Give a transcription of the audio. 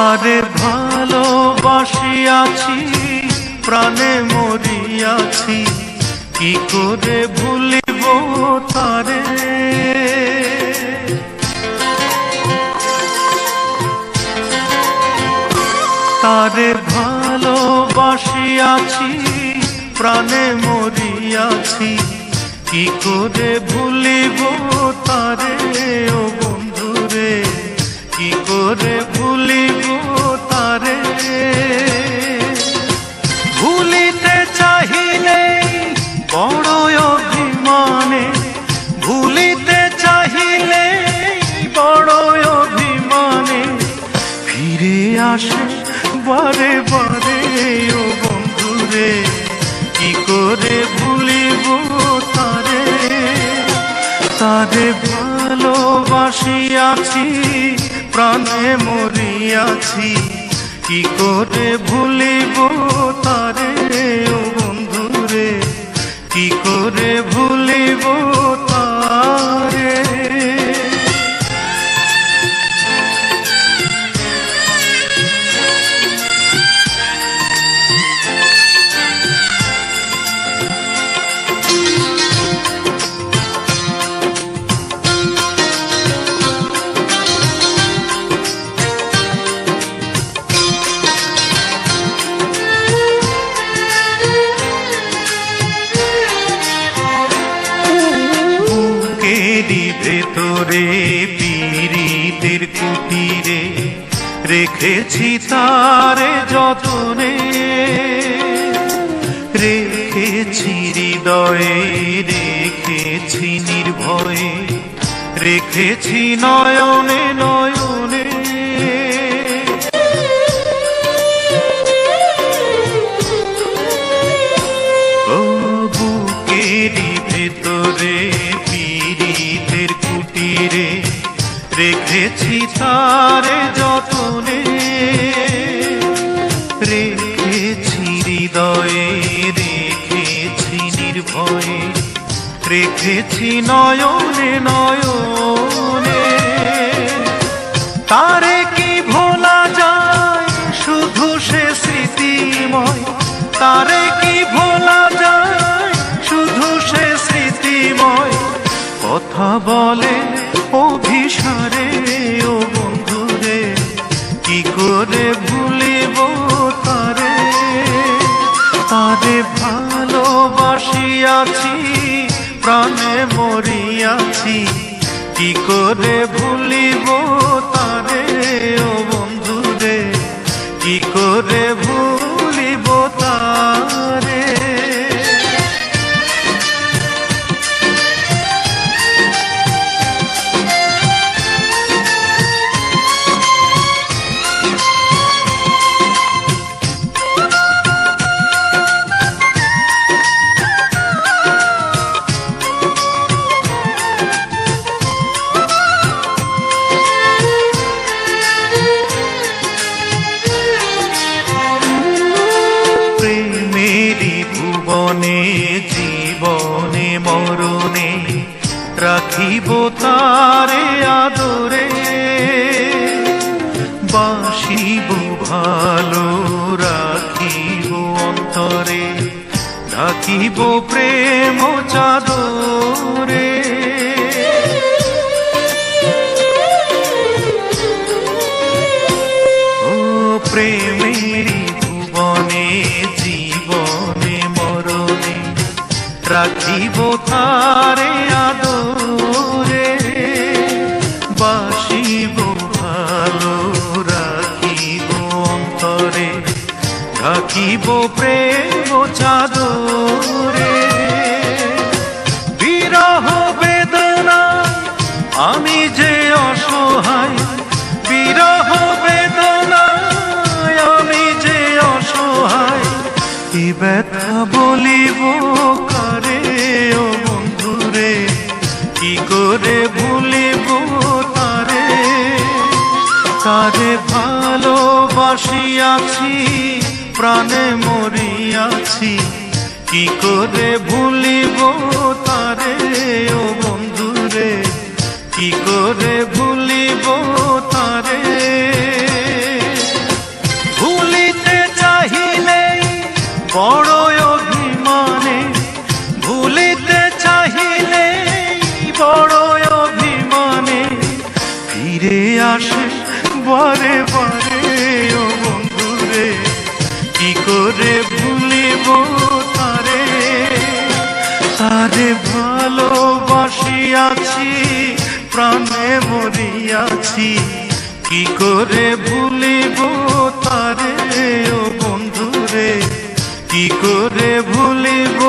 তারে ভালোবাসিয়াছি, প্রাণে মরিয়াছি, কি করে ভুলিব তারে। তারে ভালোবাসিয়াছি, প্রাণে মরিয়াছি, কি করে ভুলিব তারে। ও বন্ধুরে, কি করে ভুলিব তারে। ভুলিতে চাহিলে বড় অভিমানে, ভুলিতে চাহিলে বড় অভিমানে, ফিরে আসে বারে বারে। ও বন্ধুরে, কি করে ভুলিব তারে। তারে ভালোবাসিয়াছি, প্রাণে মরিয়াছি, কি করে ভুলিব তারে। ও বন্ধুরে, কি করে ভুলিব তারে। ভেতরে পীড়িতের কুটিরে রেখেছি তারে যতনে, রেখেছি হৃদয়ে, রেখেছি নির্ভয়ে, রেখেছি নয়নে নয়নে। ও বুকেরই ভেতরে পীড়িতের কুটিরে রেখেছি তারে যতনে, রেখেছি হৃদয়ে, রেখেছি নির্ভয়ে, রেখেছি নয়নে নয়নে। তারে কি ভোলা যায়, শুধু সে স্মৃতিময়। তারে কি ভোলা যায়, শুধু সে স্মৃতিময়। কথা বলে অভিসারে। ও বন্ধুরে, কি করে ভুলিব তারে। তারে ভালোবাসিয়াছি, প্রাণে মরিয়াছি, কি করে ভুলিব তারে। ও বন্ধুরে, কি করে ভুলিব তারে। ভুবনে জীবনে মরণে রাখিব তারে আদরে। বাসিব ভালো, রাখিব অন্তরে, ঢাকিব প্রেম চাদরে। ও প্রেমেরই ভুবনে জীবনে মরণে রাখিব তারে আদরে। বাসিব ভালো, রাখিব অন্তরে, ঢাকিব প্রেম চাদরে। বিরহ বেদনা আমি যে অসহায়, বিরহ বেদনা আমি যে অসহায়। কি ব্যথা বলিব কারে। ও বন্ধুরে, কি করে ভুলিব তারে। তারে ভালোবাসিয়াছি, প্রাণে মরিয়াছি, কি করে ভুলিব তারে। ও বন্ধুরে, কি করে ভুলিব তারে। বারে বারে ও বন্ধুরে, কি করে ভুলিব তারে। তারে ভালোবাসিয়াছি, প্রাণে মরিয়াছি, কি করে ভুলিব তারে ও বন্ধুরে, কি করে ভুলিব।